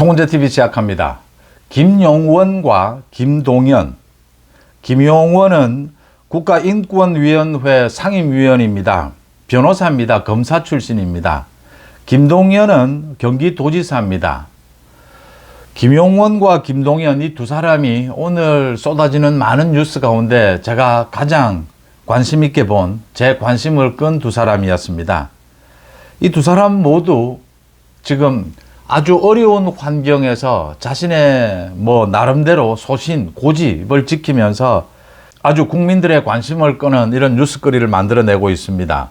송은재TV 시작합니다. 김용원과 김동연. 김용원은 국가인권위원회 상임위원입니다. 변호사입니다. 검사 출신입니다. 김동연은 경기도지사입니다. 김용원과 김동연 이 두 사람이 오늘 쏟아지는 많은 뉴스 가운데 제가 가장 관심 있게 본, 제 관심을 끈 두 사람이었습니다. 이 두 사람 모두 지금 아주 어려운 환경에서 자신의 나름대로 소신, 고집을 지키면서 아주 국민들의 관심을 끄는 이런 뉴스거리를 만들어내고 있습니다.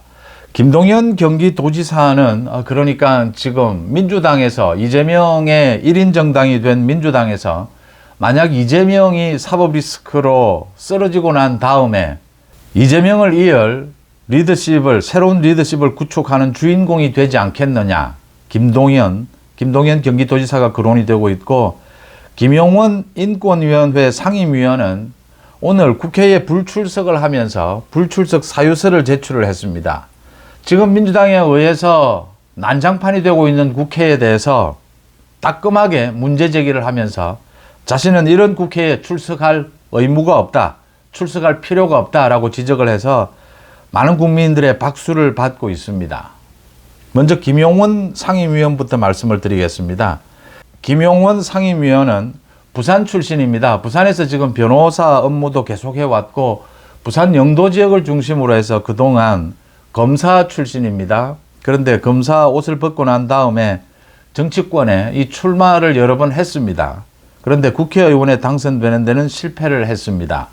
김동연 경기도지사는 그러니까 지금 민주당에서 이재명의 1인 정당이 된 민주당에서 만약 이재명이 사법 리스크로 쓰러지고 난 다음에 이재명을 이을 새로운 리더십을 구축하는 주인공이 되지 않겠느냐. 김동연 경기도지사가 거론이 되고 있고, 김용원 인권위원회 상임위원은 오늘 국회에 불출석을 하면서 불출석 사유서를 제출을 했습니다. 지금 민주당에 의해서 난장판이 되고 있는 국회에 대해서 따끔하게 문제 제기를 하면서 자신은 이런 국회에 출석할 의무가 없다, 출석할 필요가 없다라고 지적을 해서 많은 국민들의 박수를 받고 있습니다. 먼저 김용원 상임위원부터 말씀을 드리겠습니다. 김용원 상임위원은 부산 출신입니다. 부산에서 지금 변호사 업무도 계속해왔고 부산 영도 지역을 중심으로 해서 그동안 검사 출신입니다. 그런데 검사 옷을 벗고 난 다음에 정치권에 이 출마를 여러 번 했습니다. 그런데 국회의원에 당선되는 데는 실패를 했습니다.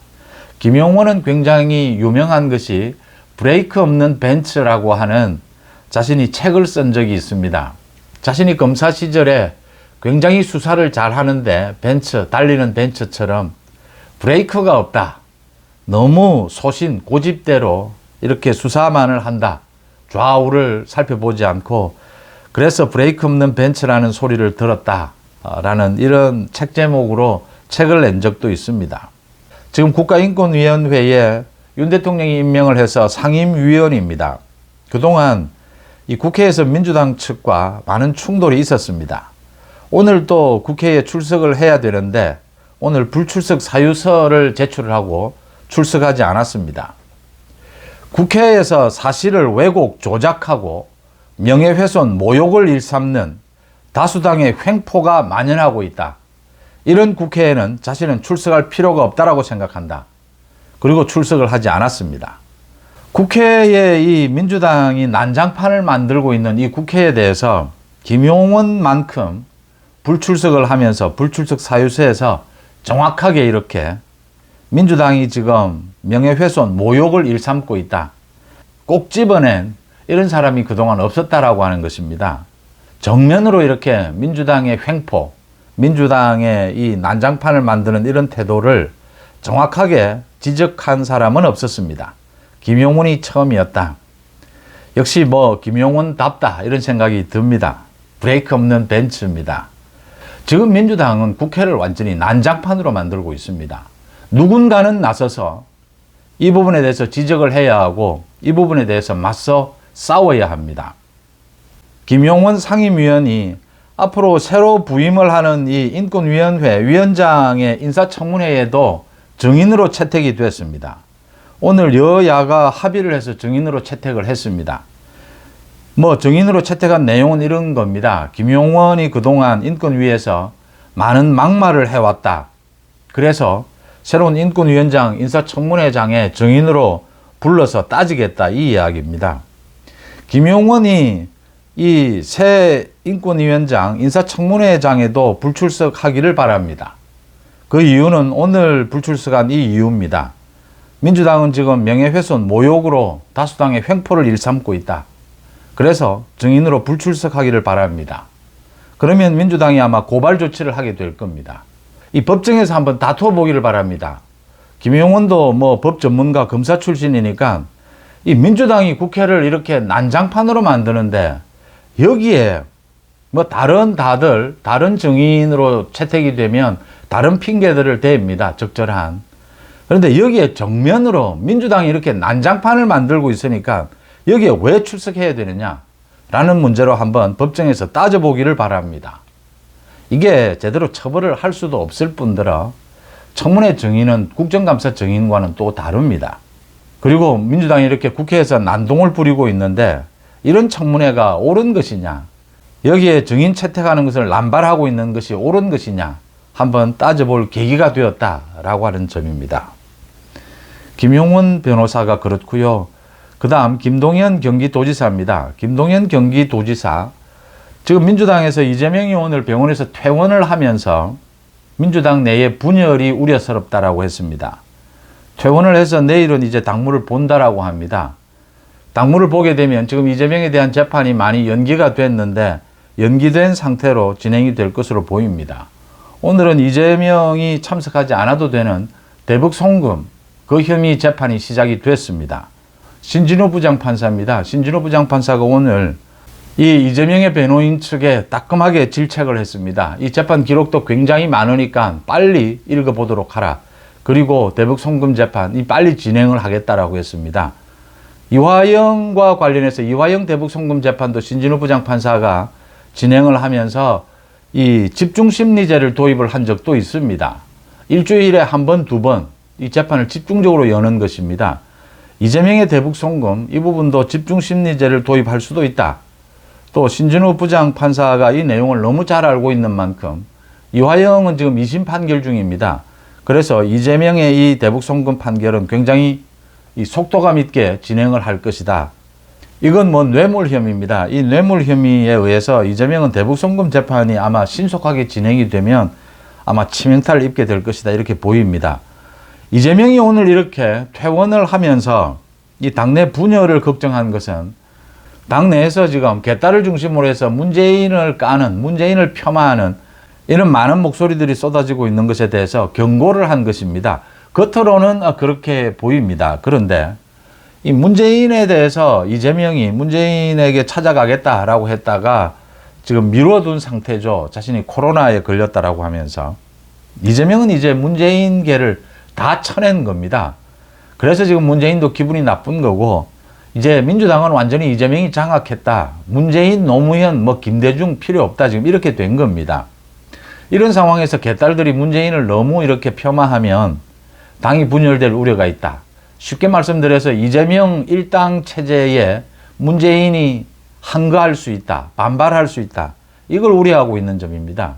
김용원은 굉장히 유명한 것이 브레이크 없는 벤츠라고 하는 자신이 책을 쓴 적이 있습니다. 자신이 검사 시절에 굉장히 수사를 잘 하는데 달리는 벤츠처럼 브레이크가 없다. 너무 소신, 고집대로 이렇게 수사만을 한다. 좌우를 살펴보지 않고 그래서 브레이크 없는 벤츠라는 소리를 들었다라는 이런 책 제목으로 책을 낸 적도 있습니다. 지금 국가인권위원회에 윤 대통령이 임명을 해서 상임위원입니다. 그동안 이 국회에서 민주당 측과 많은 충돌이 있었습니다. 오늘 또 국회에 출석을 해야 되는데 오늘 불출석 사유서를 제출을 하고 출석하지 않았습니다. 국회에서 사실을 왜곡, 조작하고 명예훼손, 모욕을 일삼는 다수당의 횡포가 만연하고 있다. 이런 국회에는 자신은 출석할 필요가 없다라고 생각한다. 그리고 출석을 하지 않았습니다. 국회에 이 민주당이 난장판을 만들고 있는 이 국회에 대해서 김용원만큼 불출석을 하면서 불출석 사유서에서 정확하게 이렇게 민주당이 지금 명예훼손, 모욕을 일삼고 있다. 꼭 집어낸 이런 사람이 그동안 없었다라고 하는 것입니다. 정면으로 이렇게 민주당의 횡포, 민주당의 이 난장판을 만드는 이런 태도를 정확하게 지적한 사람은 없었습니다. 김용원이 처음이었다. 역시 김용원답다 이런 생각이 듭니다. 브레이크 없는 벤츠입니다. 지금 민주당은 국회를 완전히 난장판으로 만들고 있습니다. 누군가는 나서서 이 부분에 대해서 지적을 해야 하고 이 부분에 대해서 맞서 싸워야 합니다. 김용원 상임위원이 앞으로 새로 부임을 하는 이 인권위원회 위원장의 인사청문회에도 증인으로 채택이 됐습니다. 오늘 여야가 합의를 해서 증인으로 채택을 했습니다. 증인으로 채택한 내용은 이런 겁니다. 김용원이 그동안 인권위에서 많은 막말을 해왔다. 그래서 새로운 인권위원장 인사청문회장에 증인으로 불러서 따지겠다 이 이야기입니다. 김용원이 이 새 인권위원장 인사청문회장에도 불출석하기를 바랍니다. 그 이유는 오늘 불출석한 이 이유입니다. 민주당은 지금 명예훼손, 모욕으로 다수당의 횡포를 일삼고 있다. 그래서 증인으로 불출석하기를 바랍니다. 그러면 민주당이 아마 고발 조치를 하게 될 겁니다. 이 법정에서 한번 다투어 보기를 바랍니다. 김용원도 법 전문가 검사 출신이니까 이 민주당이 국회를 이렇게 난장판으로 만드는데 여기에 다른 증인으로 채택이 되면 다른 핑계들을 댑니다. 적절한. 그런데 여기에 정면으로 민주당이 이렇게 난장판을 만들고 있으니까 여기에 왜 출석해야 되느냐 라는 문제로 한번 법정에서 따져보기를 바랍니다. 이게 제대로 처벌을 할 수도 없을 뿐더러 청문회 정의는 국정감사 정의와는 또 다릅니다. 그리고 민주당이 이렇게 국회에서 난동을 부리고 있는데 이런 청문회가 옳은 것이냐, 여기에 증인 채택하는 것을 남발하고 있는 것이 옳은 것이냐 한번 따져볼 계기가 되었다라고 하는 점입니다. 김용훈 변호사가 그렇고요. 그 다음 김동연 경기도지사입니다. 김동연 경기도지사, 지금 민주당에서 이재명 의원을 병원에서 퇴원을 하면서 민주당 내에 분열이 우려스럽다라고 했습니다. 퇴원을 해서 내일은 이제 당무를 본다라고 합니다. 당무를 보게 되면 지금 이재명에 대한 재판이 많이 연기가 됐는데 연기된 상태로 진행이 될 것으로 보입니다. 오늘은 이재명이 참석하지 않아도 되는 대북 송금 그 혐의 재판이 시작이 됐습니다. 신진호 부장판사입니다. 신진호 부장판사가 오늘 이 이재명의 변호인 측에 따끔하게 질책을 했습니다. 이 재판 기록도 굉장히 많으니까 빨리 읽어보도록 하라. 그리고 대북 송금 재판 빨리 진행을 하겠다라고 했습니다. 이화영과 관련해서 이화영 대북 송금 재판도 신진호 부장판사가 진행을 하면서 이 집중심리제를 도입을 한 적도 있습니다. 일주일에 한 번, 두 번 이 재판을 집중적으로 여는 것입니다. 이재명의 대북 송금 이 부분도 집중심리제를 도입할 수도 있다. 또 신진호 부장판사가 이 내용을 너무 잘 알고 있는 만큼 이화영은 지금 2심 판결 중입니다. 그래서 이재명의 이 대북 송금 판결은 굉장히 이 속도감 있게 진행을 할 것이다. 이건 뭐 뇌물 혐의입니다. 이 뇌물 혐의에 의해서 이재명은 대북 송금 재판이 아마 신속하게 진행이 되면 아마 치명타를 입게 될 것이다. 이렇게 보입니다. 이재명이 오늘 이렇게 퇴원을 하면서 이 당내 분열을 걱정한 것은 당내에서 지금 개딸을 중심으로 해서 문재인을 까는, 문재인을 폄하하는 이런 많은 목소리들이 쏟아지고 있는 것에 대해서 경고를 한 것입니다. 겉으로는 그렇게 보입니다. 그런데 이 문재인에 대해서 이재명이 문재인에게 찾아가겠다라고 했다가 지금 미뤄둔 상태죠. 자신이 코로나에 걸렸다라고 하면서 이재명은 이제 문재인계를 다 쳐낸 겁니다. 그래서 지금 문재인도 기분이 나쁜 거고 이제 민주당은 완전히 이재명이 장악했다. 문재인, 노무현, 김대중 필요 없다. 지금 이렇게 된 겁니다. 이런 상황에서 개딸들이 문재인을 너무 이렇게 폄하하면 당이 분열될 우려가 있다. 쉽게 말씀드려서 이재명 일당 체제에 문재인이 항거할 수 있다. 반발할 수 있다. 이걸 우려하고 있는 점입니다.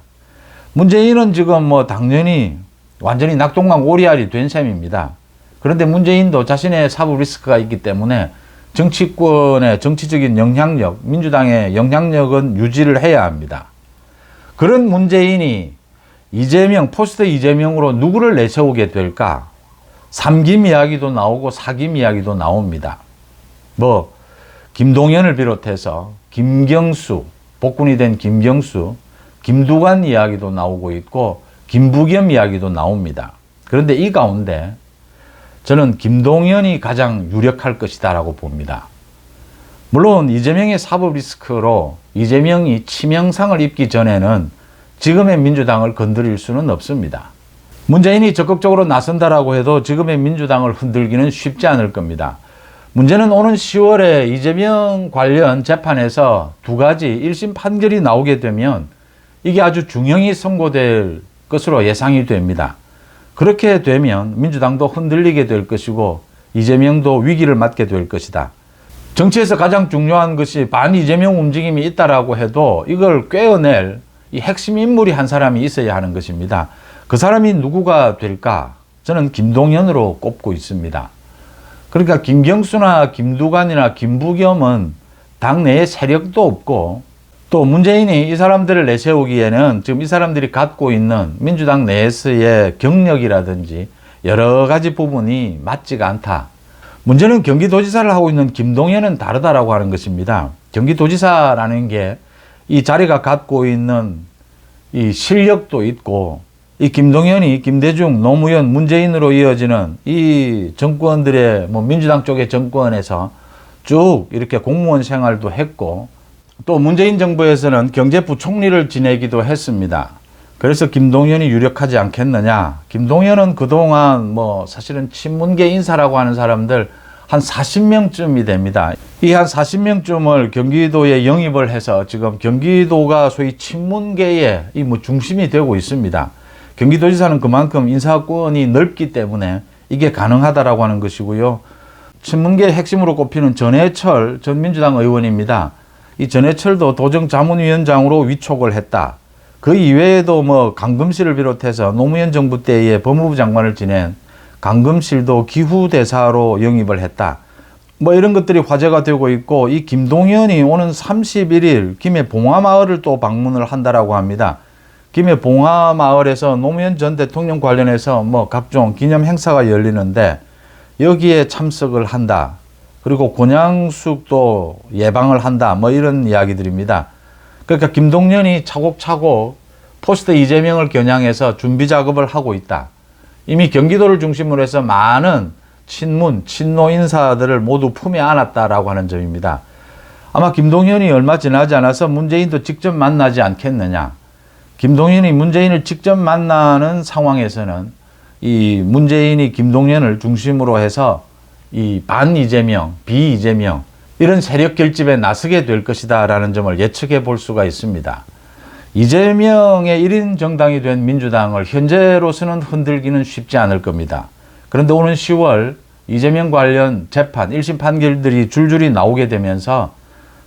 문재인은 지금 당연히 완전히 낙동강 오리알이 된 셈입니다. 그런데 문재인도 자신의 사법 리스크가 있기 때문에 정치권의 정치적인 영향력, 민주당의 영향력은 유지를 해야 합니다. 그런 문재인이 이재명, 포스트 이재명으로 누구를 내세우게 될까? 삼김 이야기도 나오고 사김 이야기도 나옵니다. 김동연을 비롯해서 김경수, 복군이 된 김경수, 김두관 이야기도 나오고 있고 김부겸 이야기도 나옵니다. 그런데 이 가운데 저는 김동연이 가장 유력할 것이다 라고 봅니다. 물론 이재명의 사법 리스크로 이재명이 치명상을 입기 전에는 지금의 민주당을 건드릴 수는 없습니다. 문재인이 적극적으로 나선다라고 해도 지금의 민주당을 흔들기는 쉽지 않을 겁니다. 문제는 오는 10월에 이재명 관련 재판에서 두 가지 1심 판결이 나오게 되면 이게 아주 중형이 선고될 것으로 예상이 됩니다. 그렇게 되면 민주당도 흔들리게 될 것이고 이재명도 위기를 맞게 될 것이다. 정치에서 가장 중요한 것이 반 이재명 움직임이 있다라고 해도 이걸 꿰어낼 이 핵심 인물이 한 사람이 있어야 하는 것입니다. 그 사람이 누구가 될까? 저는 김동연으로 꼽고 있습니다. 그러니까 김경수나 김두관이나 김부겸은 당내에 세력도 없고 또 문재인이 이 사람들을 내세우기에는 지금 이 사람들이 갖고 있는 민주당 내에서의 경력이라든지 여러 가지 부분이 맞지가 않다. 문제는 경기도지사를 하고 있는 김동연은 다르다라고 하는 것입니다. 경기도지사라는 게 이 자리가 갖고 있는 이 실력도 있고 이 김동연이 김대중, 노무현, 문재인으로 이어지는 이 정권들의 민주당 쪽의 정권에서 쭉 이렇게 공무원 생활도 했고 또 문재인 정부에서는 경제부총리를 지내기도 했습니다. 그래서 김동연이 유력하지 않겠느냐. 김동연은 그동안 사실은 친문계 인사라고 하는 사람들 한 40명쯤이 됩니다. 이 한 40명쯤을 경기도에 영입을 해서 지금 경기도가 소위 친문계의 중심이 되고 있습니다. 경기도지사는 그만큼 인사권이 넓기 때문에 이게 가능하다라고 하는 것이고요. 친문계 핵심으로 꼽히는 전해철 전 민주당 의원입니다. 이 전해철도 도정자문위원장으로 위촉을 했다. 그 이외에도 강금실을 비롯해서 노무현 정부 때에 법무부 장관을 지낸 강금실도 기후대사로 영입을 했다. 이런 것들이 화제가 되고 있고, 이 김동연이 오는 31일 김해 봉화마을을 또 방문을 한다라고 합니다. 김해 봉화마을에서 노무현 전 대통령 관련해서 각종 기념 행사가 열리는데 여기에 참석을 한다. 그리고 곤양숙도 예방을 한다. 이런 이야기들입니다. 그러니까 김동연이 차곡차곡 포스트 이재명을 겨냥해서 준비 작업을 하고 있다. 이미 경기도를 중심으로 해서 많은 친문, 친노 인사들을 모두 품에 안았다라고 하는 점입니다. 아마 김동연이 얼마 지나지 않아서 문재인도 직접 만나지 않겠느냐. 김동연이 문재인을 직접 만나는 상황에서는 이 문재인이 김동연을 중심으로 해서 이 반 이재명, 비 이재명 이런 세력 결집에 나서게 될 것이다 라는 점을 예측해 볼 수가 있습니다. 이재명의 1인 정당이 된 민주당을 현재로서는 흔들기는 쉽지 않을 겁니다. 그런데 오는 10월 이재명 관련 재판, 1심 판결들이 줄줄이 나오게 되면서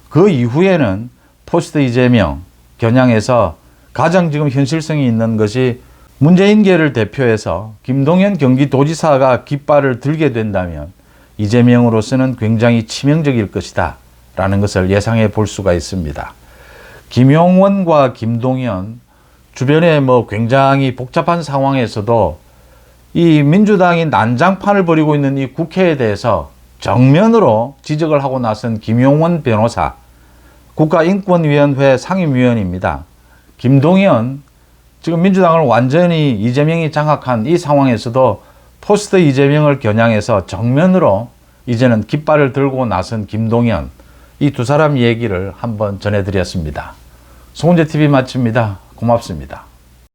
그 이후에는 포스트 이재명 겨냥해서 가장 지금 현실성이 있는 것이 문재인계를 대표해서 김동연 경기도지사가 깃발을 들게 된다면 이재명으로서는 굉장히 치명적일 것이다 라는 것을 예상해 볼 수가 있습니다. 김용원과 김동연 주변에 굉장히 복잡한 상황에서도 이 민주당이 난장판을 벌이고 있는 이 국회에 대해서 정면으로 지적을 하고 나선 김용원 변호사, 국가인권위원회 상임위원입니다. 김동연, 지금 민주당을 완전히 이재명이 장악한 이 상황에서도 포스트 이재명을 겨냥해서 정면으로 이제는 깃발을 들고 나선 김동연, 이 두 사람 얘기를 한번 전해드렸습니다. 송은재TV 마칩니다. 고맙습니다.